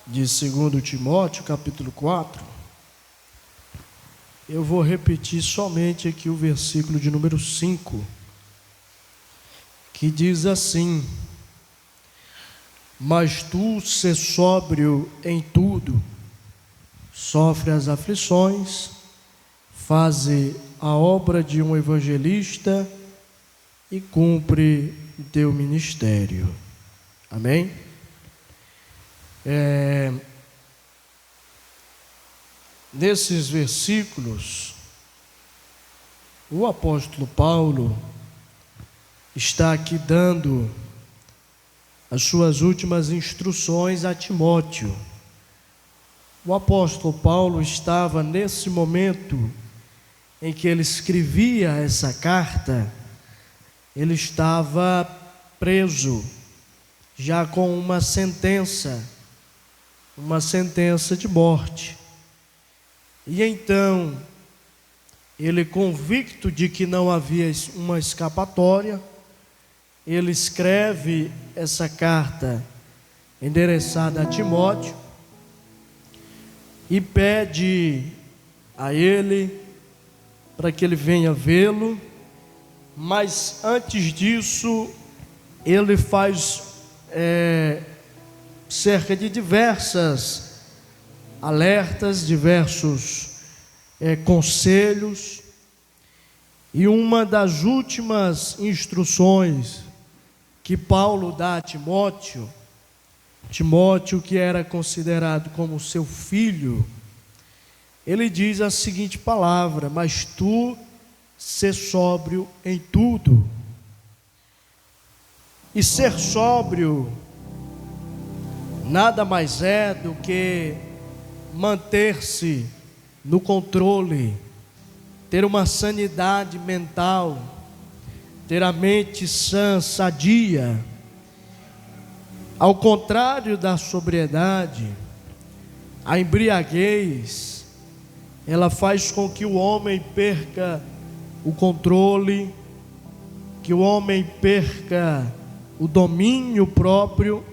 de 2 Timóteo, capítulo 4, eu vou repetir somente aqui o versículo de número 5, que diz assim: mas tu sê sóbrio em tudo, sofre as aflições, faze a obra de um evangelista e cumpre o teu ministério. Amém? Nesses versículos, o apóstolo Paulo está aqui dando as suas últimas instruções a Timóteo. O apóstolo Paulo estava nesse momento em que ele escrevia essa carta, ele estava preso, já com uma sentença de morte. E então, ele, convicto de que não havia uma escapatória, ele escreve essa carta endereçada a Timóteo e pede a ele para que ele venha vê-lo, mas antes disso ele faz cerca de diversas alertas, diversos conselhos, e uma das últimas instruções que Paulo dá a Timóteo, que era considerado como seu filho, ele diz a seguinte palavra: mas tu sê sóbrio em tudo. E ser sóbrio nada mais é do que manter-se no controle, ter uma sanidade mental, ter a mente sã, sadia. Ao contrário da sobriedade, a embriaguez, ela faz com que o homem perca o controle, que o homem perca o domínio próprio,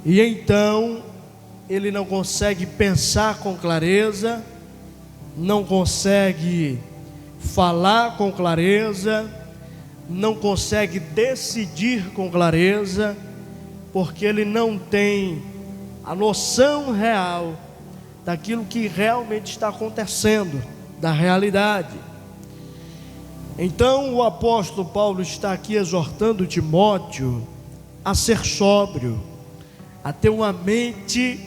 e então ele não consegue pensar com clareza, não consegue falar com clareza, não consegue decidir com clareza, porque ele não tem a noção real daquilo que realmente está acontecendo, da realidade. Então o apóstolo Paulo está aqui exortando Timóteo a ser sóbrio, a ter uma mente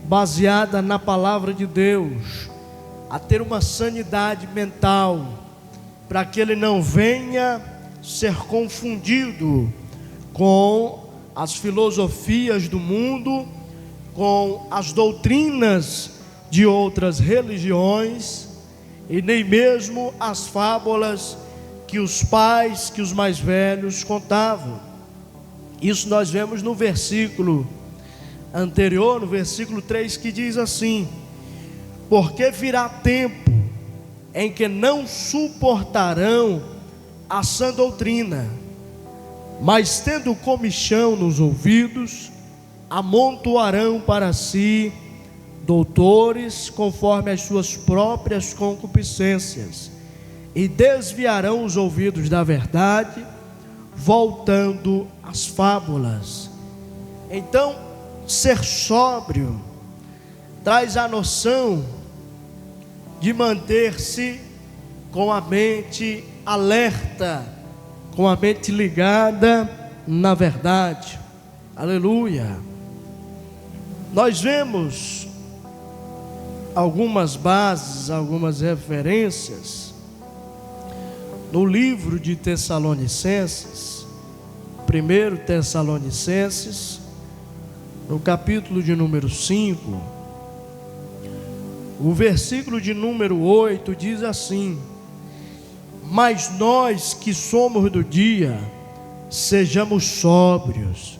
baseada na palavra de Deus, a ter uma sanidade mental, para que ele não venha ser confundido com as filosofias do mundo, com as doutrinas de outras religiões, e nem mesmo as fábulas que os pais, que os mais velhos contavam. Isso nós vemos no versículo anterior, no versículo 3, que diz assim: porque virá tempo em que não suportarão a sã doutrina, mas tendo comichão nos ouvidos, amontoarão para si doutores conforme as suas próprias concupiscências, e desviarão os ouvidos da verdade, voltando às fábulas. Então, ser sóbrio traz a noção de manter-se com a mente alerta, com a mente ligada na verdade. Aleluia. Nós vemos algumas bases, algumas referências no livro de Tessalonicenses, 1 Tessalonicenses, no capítulo de número 5, o versículo de número 8 diz assim: mas nós que somos do dia, sejamos sóbrios,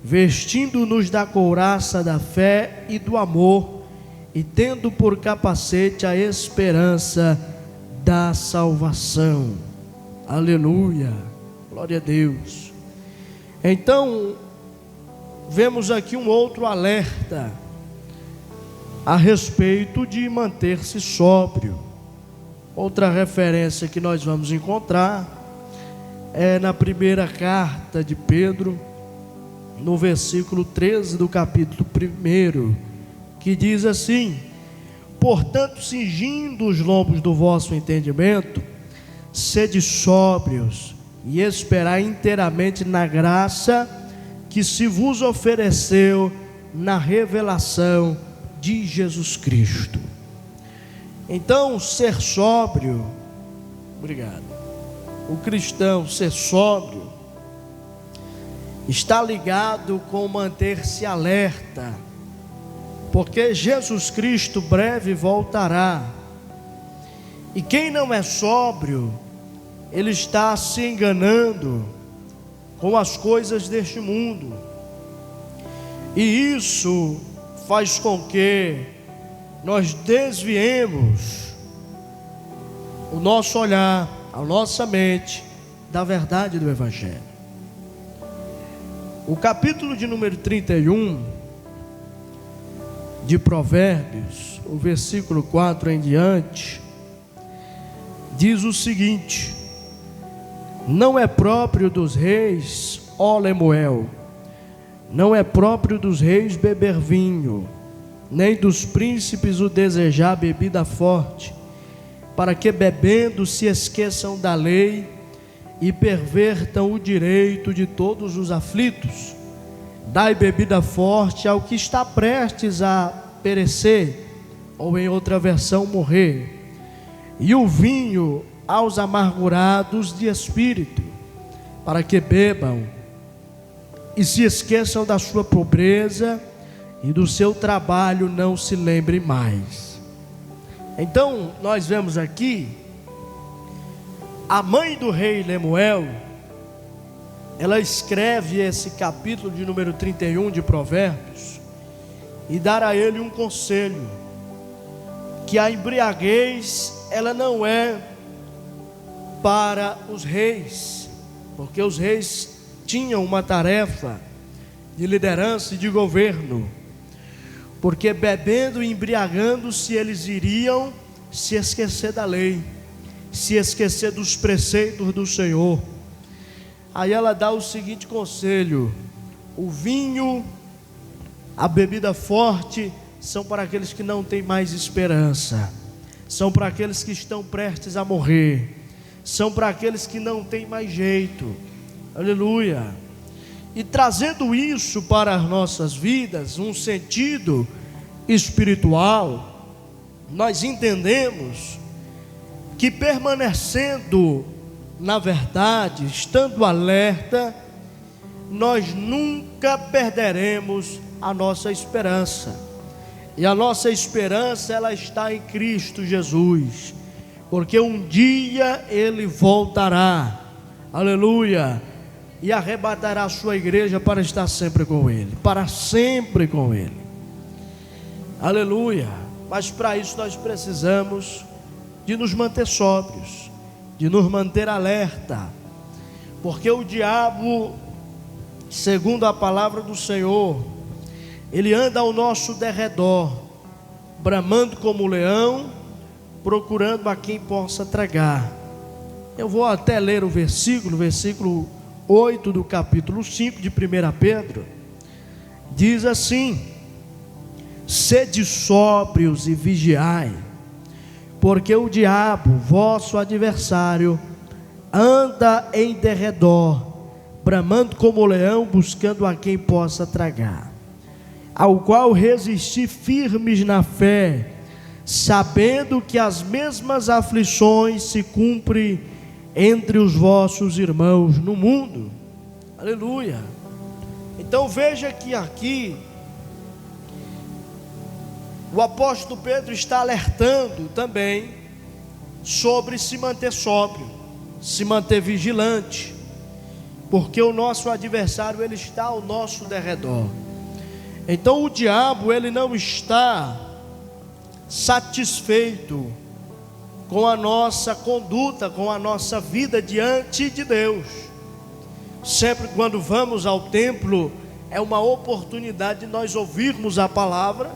vestindo-nos da couraça da fé e do amor, e tendo por capacete a esperança da salvação. Aleluia, glória a Deus. Então, vemos aqui um outro alerta a respeito de manter-se sóbrio. Outra referência que nós vamos encontrar é na primeira carta de Pedro, no versículo 13 do capítulo 1, que diz assim: portanto, cingindo os lombos do vosso entendimento, sede sóbrios e esperai inteiramente na graça que se vos ofereceu na revelação de Jesus Cristo. Então, ser sóbrio, obrigado, o cristão ser sóbrio está ligado com manter-se alerta, porque Jesus Cristo breve voltará, e quem não é sóbrio, ele está se enganando com as coisas deste mundo, e isso faz com que nós desviemos o nosso olhar, a nossa mente da verdade do Evangelho. O capítulo de número 31 de Provérbios, o versículo 4 em diante, diz o seguinte: não é próprio dos reis, ó Lemuel, não é próprio dos reis beber vinho, nem dos príncipes o desejar bebida forte, para que bebendo se esqueçam da lei e pervertam o direito de todos os aflitos. Dai bebida forte ao que está prestes a perecer, ou em outra versão, morrer, e o vinho aos amargurados de espírito, para que bebam e se esqueçam da sua pobreza, e do seu trabalho não se lembrem mais. Então nós vemos aqui a mãe do rei Lemuel, ela escreve esse capítulo de número 31 de Provérbios e dá a ele um conselho, que a embriaguez ela não é para os reis, porque os reis tinham uma tarefa de liderança e de governo, porque bebendo e embriagando-se eles iriam se esquecer da lei, se esquecer dos preceitos do Senhor. Aí ela dá o seguinte conselho: o vinho, a bebida forte são para aqueles que não têm mais esperança, são para aqueles que estão prestes a morrer, são para aqueles que não têm mais jeito. Aleluia. E trazendo isso para as nossas vidas, um sentido espiritual, nós entendemos que permanecendo na verdade, estando alerta, nós nunca perderemos a nossa esperança. E a nossa esperança, ela está em Cristo Jesus, porque um dia Ele voltará, aleluia, e arrebatará a sua igreja para estar sempre com Ele, para sempre com Ele, aleluia. Mas para isso nós precisamos de nos manter sóbrios, de nos manter alerta, porque o diabo, segundo a palavra do Senhor, ele anda ao nosso derredor, bramando como um leão, procurando a quem possa tragar. Eu vou até ler o versículo 8 do capítulo 5 de 1 Pedro, diz assim: sede sóbrios e vigiai, porque o diabo, vosso adversário, anda em derredor, bramando como o leão, buscando a quem possa tragar, ao qual resisti firmes na fé, sabendo que as mesmas aflições se cumprem entre os vossos irmãos no mundo. Aleluia. Então veja que aqui o apóstolo Pedro está alertando também sobre se manter sóbrio, se manter vigilante, porque o nosso adversário, ele está ao nosso derredor. Então o diabo, ele não está satisfeito com a nossa conduta, com a nossa vida diante de Deus. Sempre quando vamos ao templo, é uma oportunidade de nós ouvirmos a palavra,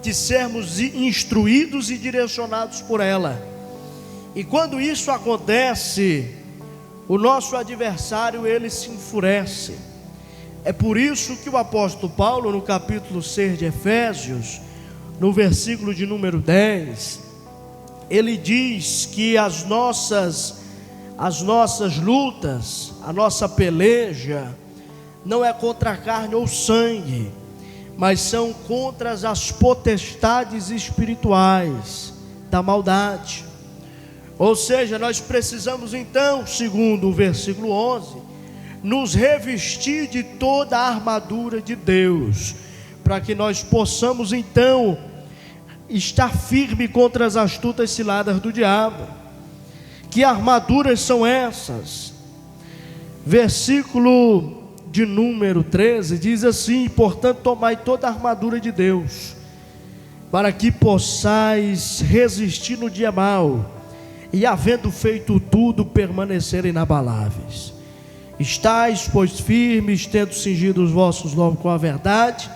de sermos instruídos e direcionados por ela. E quando isso acontece, o nosso adversário, ele se enfurece. É por isso que o apóstolo Paulo, no capítulo 6 de Efésios, no versículo de número 10, ele diz que as nossas lutas, a nossa peleja, não é contra a carne ou sangue, mas são contra as potestades espirituais da maldade. Ou seja, nós precisamos então, segundo o versículo 11, nos revestir de toda a armadura de Deus, para que nós possamos então estar firme contra as astutas ciladas do diabo. Que armaduras são essas? Versículo de número 13 diz assim: portanto tomai toda a armadura de Deus, para que possais resistir no dia mau, e havendo feito tudo, permanecer inabaláveis. Estais, pois, firmes, tendo cingido os vossos lombos com a verdade,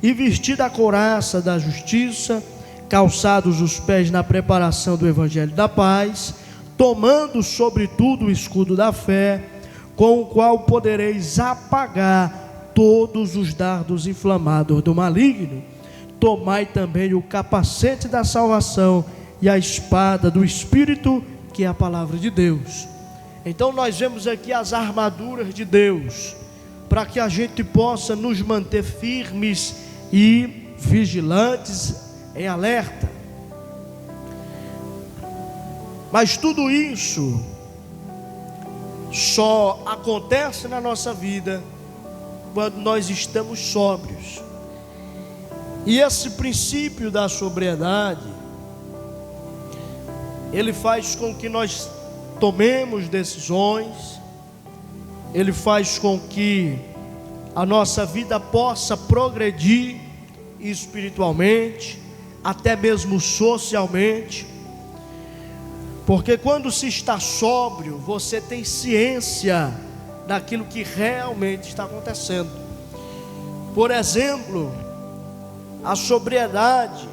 e vestida a couraça da justiça, calçados os pés na preparação do evangelho da paz, tomando sobretudo o escudo da fé, com o qual podereis apagar todos os dardos inflamados do maligno. Tomai também o capacete da salvação e a espada do Espírito, que é a palavra de Deus. Então nós vemos aqui as armaduras de Deus, para que a gente possa nos manter firmes e vigilantes, em alerta. Mas tudo isso só acontece na nossa vida quando nós estamos sóbrios. E esse princípio da sobriedade, ele faz com que nós tomemos decisões, ele faz com que a nossa vida possa progredir espiritualmente, até mesmo socialmente. Porque quando se está sóbrio, você tem ciência daquilo que realmente está acontecendo. Por exemplo, a sobriedade,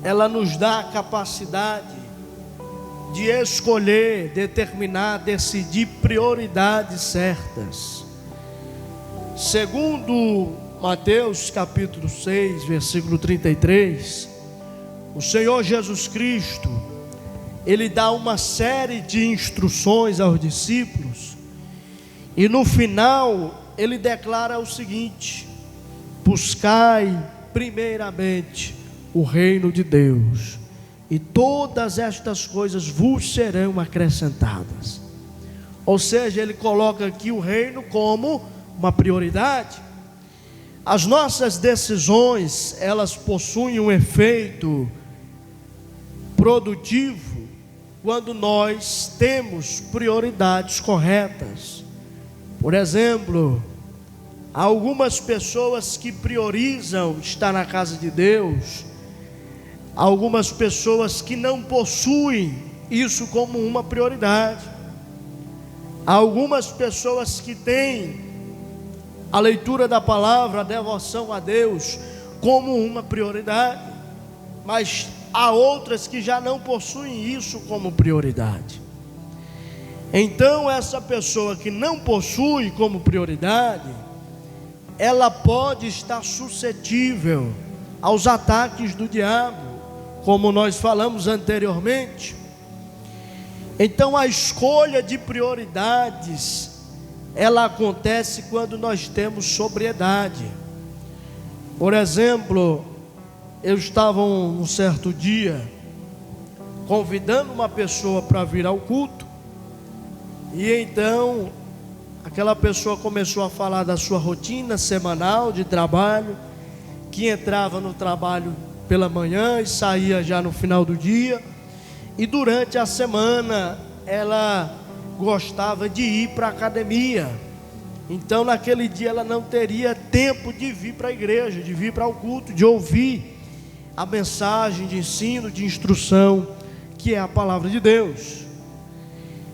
ela nos dá a capacidade de escolher, determinar, decidir prioridades certas. Segundo Mateus capítulo 6, versículo 33, o Senhor Jesus Cristo, ele dá uma série de instruções aos discípulos, e no final ele declara o seguinte: buscai primeiramente o reino de Deus, e todas estas coisas vos serão acrescentadas. Ou seja, ele coloca aqui o reino como uma prioridade. As nossas decisões, elas possuem um efeito produtivo quando nós temos prioridades corretas. Por exemplo, há algumas pessoas que priorizam estar na casa de Deus, há algumas pessoas que não possuem isso como uma prioridade, há algumas pessoas que têm a leitura da palavra, a devoção a Deus como uma prioridade, mas há outras que já não possuem isso como prioridade. Então essa pessoa que não possui como prioridade, ela pode estar suscetível aos ataques do diabo, como nós falamos anteriormente. Então a escolha de prioridades, ela acontece quando nós temos sobriedade. Por exemplo, eu estava um certo dia convidando uma pessoa para vir ao culto, e então aquela pessoa começou a falar da sua rotina semanal de trabalho, que entrava no trabalho pela manhã e saía já no final do dia, e durante a semana ela gostava de ir para a academia. Então naquele dia ela não teria tempo de vir para a igreja, de vir para o culto, de ouvir a mensagem de ensino, de instrução, que é a palavra de Deus.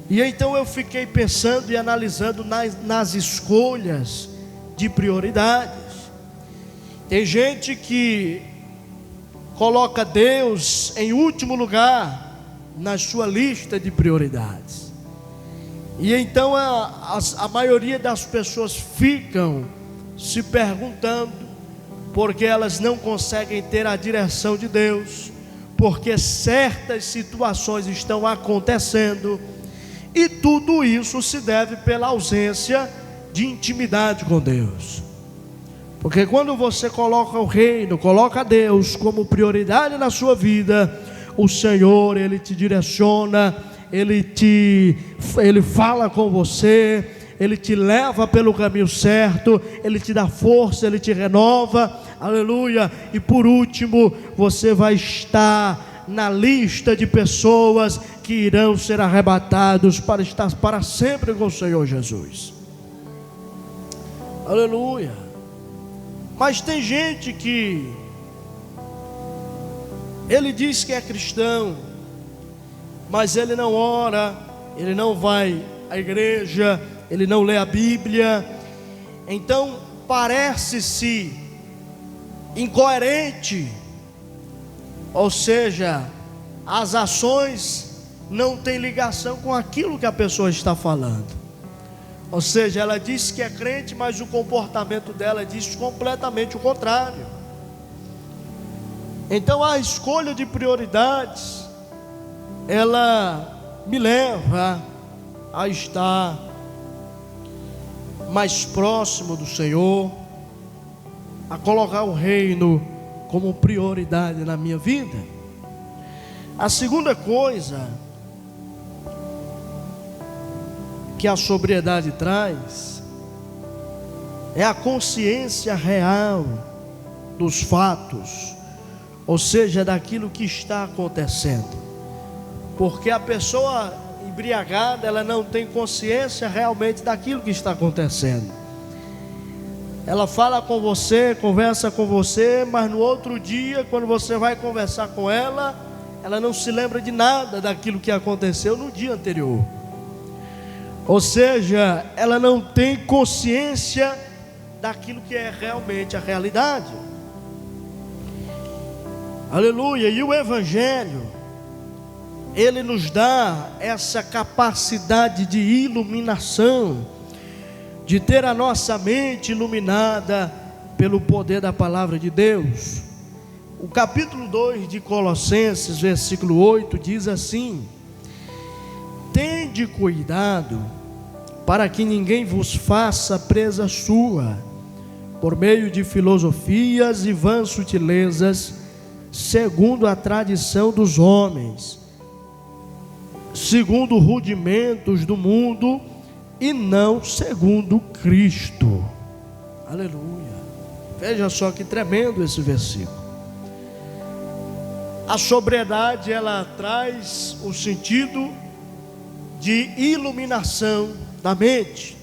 E então eu fiquei pensando e analisando nas escolhas de prioridades. Tem gente que coloca Deus em último lugar na sua lista de prioridades. E então a maioria das pessoas ficam se perguntando, porque elas não conseguem ter a direção de Deus, porque certas situações estão acontecendo, e tudo isso se deve pela ausência de intimidade com Deus. Porque quando você coloca o reino, coloca Deus como prioridade na sua vida, o Senhor, Ele te direciona, Ele fala com você, Ele te leva pelo caminho certo, Ele te dá força, Ele te renova, aleluia. E por último, você vai estar na lista de pessoas que irão ser arrebatados para estar para sempre com o Senhor Jesus, aleluia. Mas tem gente que ele diz que é cristão, mas ele não ora, ele não vai à igreja, ele não lê a Bíblia. Então parece-se incoerente, ou seja, as ações não têm ligação com aquilo que a pessoa está falando. Ou seja, ela diz que é crente, mas o comportamento dela diz completamente o contrário. Então a escolha de prioridades, ela me leva a estar mais próximo do Senhor, a colocar o reino como prioridade na minha vida. A segunda coisa que a sobriedade traz é a consciência real dos fatos, ou seja, daquilo que está acontecendo. Porque a pessoa embriagada, ela não tem consciência realmente daquilo que está acontecendo. Ela fala com você, conversa com você, mas no outro dia, quando você vai conversar com ela, ela não se lembra de nada daquilo que aconteceu no dia anterior. Ou seja, ela não tem consciência daquilo que é realmente a realidade. Aleluia. E o Evangelho, ele nos dá essa capacidade de iluminação, de ter a nossa mente iluminada pelo poder da palavra de Deus. O capítulo 2 de Colossenses, versículo 8, diz assim: tende cuidado para que ninguém vos faça presa sua, por meio de filosofias e vãs sutilezas, segundo a tradição dos homens, segundo rudimentos do mundo, e não segundo Cristo. Aleluia. Veja só que tremendo esse versículo. A sobriedade, ela traz o sentido de iluminação da mente.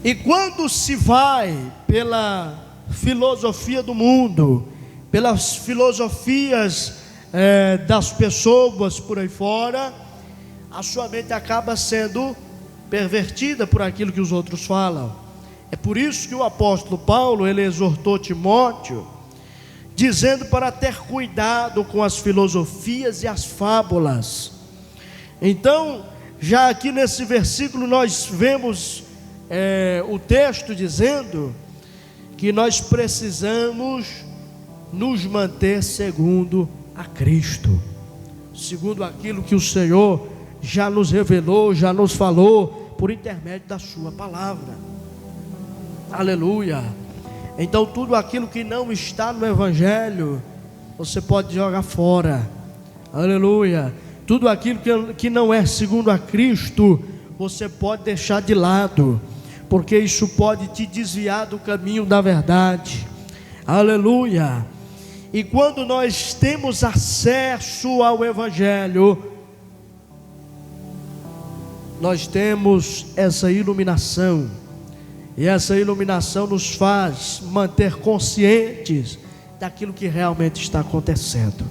E quando se vai pela filosofia do mundo, pelas filosofias das pessoas por aí fora, a sua mente acaba sendo pervertida por aquilo que os outros falam. É por isso que o apóstolo Paulo, ele exortou Timóteo, dizendo para ter cuidado com as filosofias e as fábulas. Então, já aqui nesse versículo nós vemos o texto dizendo que nós precisamos nos manter segundo a Cristo, segundo aquilo que o Senhor já nos revelou, já nos falou por intermédio da sua palavra. Aleluia. Então tudo aquilo que não está no Evangelho, você pode jogar fora. Aleluia. Tudo aquilo que não é segundo a Cristo, você pode deixar de lado, porque isso pode te desviar do caminho da verdade. Aleluia. E quando nós temos acesso ao Evangelho, nós temos essa iluminação, e essa iluminação nos faz manter conscientes daquilo que realmente está acontecendo.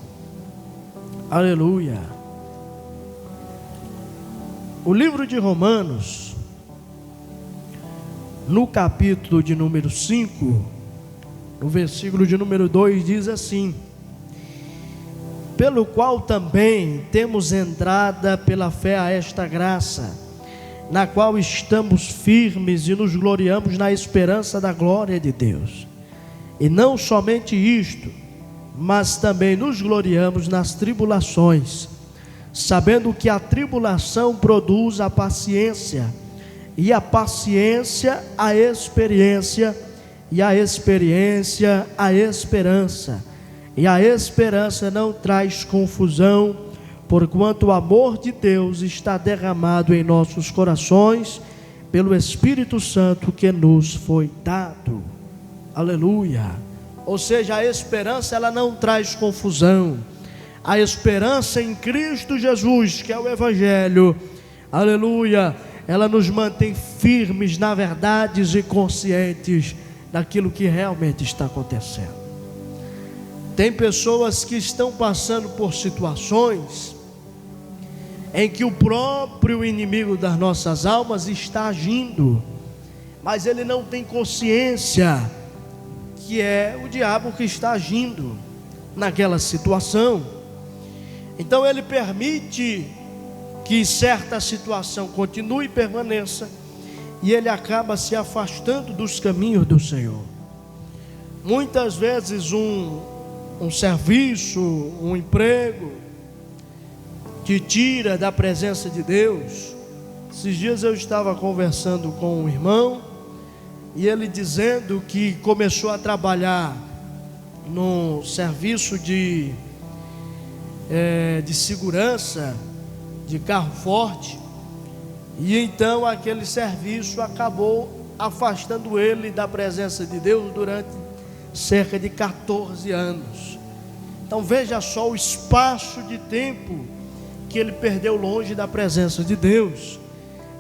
Aleluia. O livro de Romanos, no capítulo de número 5, no versículo de número 2, diz assim: pelo qual também temos entrada pela fé a esta graça, na qual estamos firmes e nos gloriamos na esperança da glória de Deus. E não somente isto, mas também nos gloriamos nas tribulações, sabendo que a tribulação produz a paciência, e a paciência a experiência, e a experiência a esperança. E a esperança não traz confusão, porquanto o amor de Deus está derramado em nossos corações pelo Espírito Santo que nos foi dado. Aleluia. Ou seja, a esperança ela não traz confusão. A esperança em Cristo Jesus, que é o Evangelho, aleluia, ela nos mantém firmes na verdades e conscientes daquilo que realmente está acontecendo. Tem pessoas que estão passando por situações em que o próprio inimigo das nossas almas está agindo, mas ele não tem consciência que é o diabo que está agindo naquela situação. Então ele permite que certa situação continue e permaneça, e ele acaba se afastando dos caminhos do Senhor. Muitas vezes um serviço, um emprego te tira da presença de Deus. Esses dias eu estava conversando com um irmão, e ele dizendo que começou a trabalhar num serviço de segurança de carro forte, e então aquele serviço acabou afastando ele da presença de Deus durante cerca de 14 anos. Então veja só o espaço de tempo que ele perdeu longe da presença de Deus.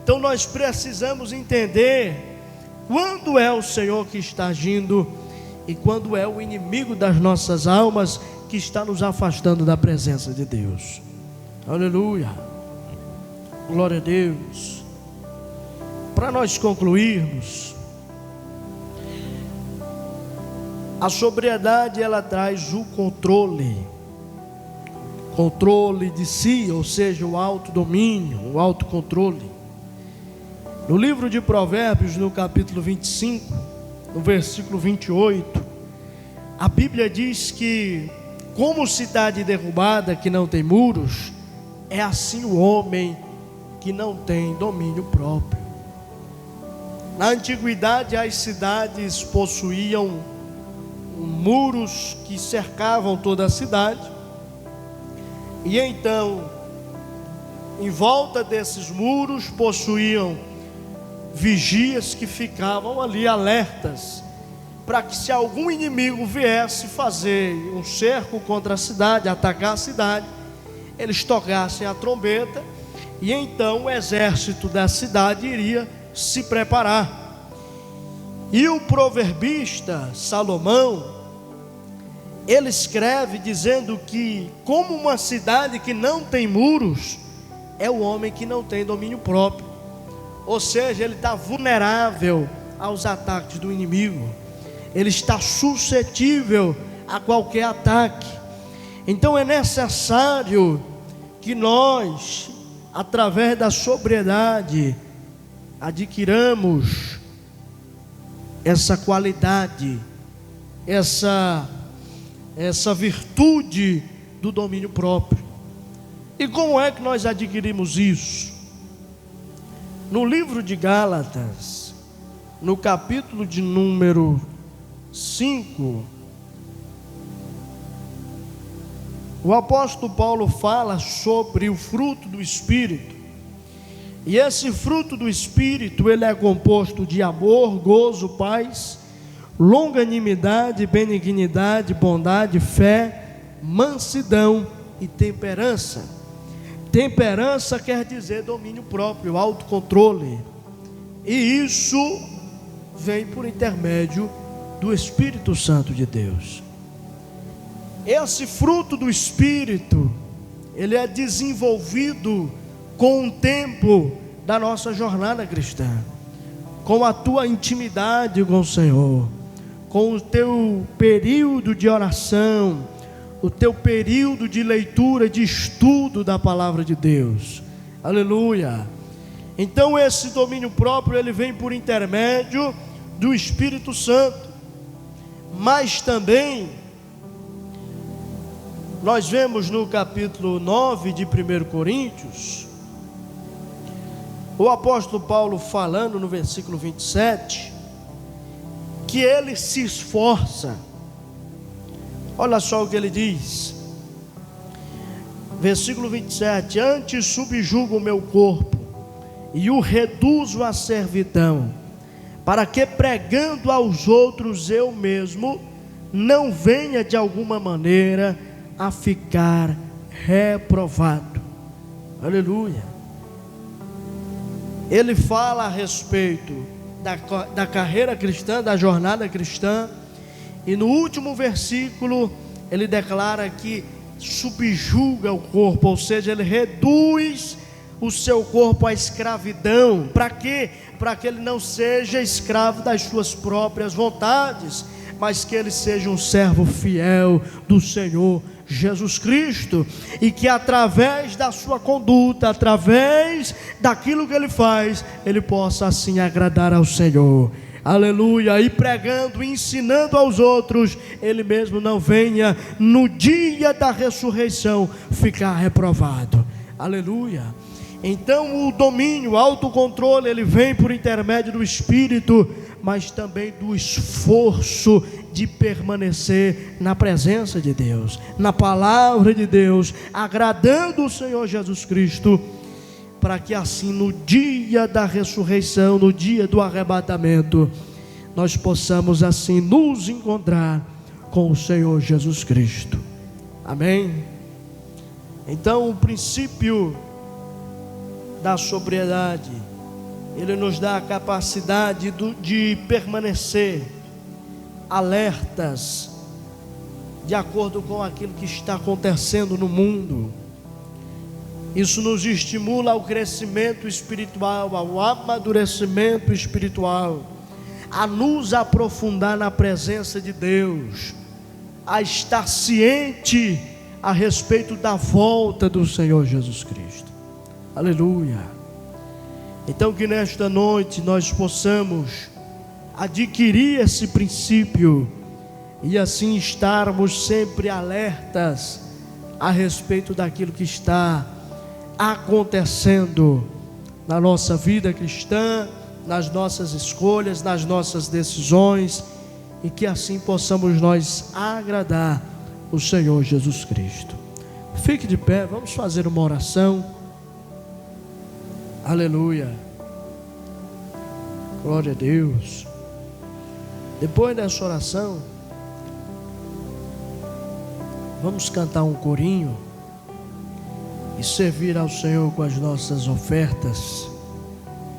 Então nós precisamos entender quando é o Senhor que está agindo e quando é o inimigo das nossas almas que está nos afastando da presença de Deus. Aleluia, glória a Deus. Para nós concluirmos, a sobriedade ela traz o controle de si, ou seja, o autodomínio, o autocontrole. No livro de Provérbios, no capítulo 25, no versículo 28, a Bíblia diz que, como cidade derrubada que não tem muros, é assim o homem que não tem domínio próprio. Na antiguidade, as cidades possuíam muros que cercavam toda a cidade, e então, em volta desses muros, possuíam vigias que ficavam ali alertas, para que se algum inimigo viesse fazer um cerco contra a cidade, atacar a cidade, eles tocassem a trombeta, e então o exército da cidade iria se preparar. E o proverbista Salomão, ele escreve dizendo que, como uma cidade que não tem muros, é o homem que não tem domínio próprio. Ou seja, ele está vulnerável aos ataques do inimigo, ele está suscetível a qualquer ataque. Então é necessário que nós, através da sobriedade, adquiramos essa qualidade, essa virtude do domínio próprio. E como é que nós adquirimos isso? No livro de Gálatas, no capítulo de número 5, o apóstolo Paulo fala sobre o fruto do Espírito. E esse fruto do Espírito, ele é composto de amor, gozo, paz, longanimidade, benignidade, bondade, fé, mansidão e temperança. Temperança quer dizer domínio próprio, autocontrole. E isso vem por intermédio do Espírito Santo de Deus. Esse fruto do Espírito, ele é desenvolvido com o tempo da nossa jornada cristã, com a tua intimidade com o Senhor, com o teu período de oração, o teu período de leitura, de estudo da palavra de Deus. Aleluia. Então esse domínio próprio, ele vem por intermédio do Espírito Santo. Mas também nós vemos no capítulo 9 de 1 Coríntios, o apóstolo Paulo falando no versículo 27, que ele se esforça. Olha só o que ele diz, versículo 27: antes subjugo o meu corpo e o reduzo à servidão, para que pregando aos outros eu mesmo não venha de alguma maneira a ficar reprovado. Aleluia. Ele fala a respeito da carreira cristã, da jornada cristã, e no último versículo ele declara que subjuga o corpo, ou seja, ele reduz o seu corpo à escravidão. Para quê? Para que ele não seja escravo das suas próprias vontades, mas que ele seja um servo fiel do Senhor Jesus Cristo, e que através da sua conduta, através daquilo que ele faz, ele possa assim agradar ao Senhor. Aleluia. E pregando, ensinando aos outros, ele mesmo não venha no dia da ressurreição ficar reprovado. Aleluia. Então o domínio, o autocontrole, ele vem por intermédio do Espírito, mas também do esforço de permanecer na presença de Deus, na palavra de Deus, agradando o Senhor Jesus Cristo, para que assim no dia da ressurreição, no dia do arrebatamento, nós possamos assim nos encontrar com o Senhor Jesus Cristo. Amém? Então o princípio da sobriedade, ele nos dá a capacidade de permanecer alertas, de acordo com aquilo que está acontecendo no mundo. Isso nos estimula ao crescimento espiritual, ao amadurecimento espiritual, a nos aprofundar na presença de Deus, a estar ciente a respeito da volta do Senhor Jesus Cristo. Aleluia. Então que nesta noite nós possamos adquirir esse princípio e assim estarmos sempre alertas a respeito daquilo que está acontecendo na nossa vida cristã, nas nossas escolhas, nas nossas decisões, e que assim possamos nós agradar o Senhor Jesus Cristo. Fique de pé, vamos fazer uma oração. Aleluia. Glória a Deus. Depois dessa oração, vamos cantar um corinho e servir ao Senhor com as nossas ofertas.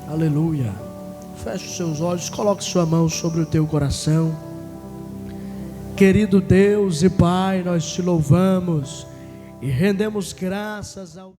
Aleluia. Feche os seus olhos, coloque sua mão sobre o teu coração. Querido Deus e Pai, nós te louvamos e rendemos graças ao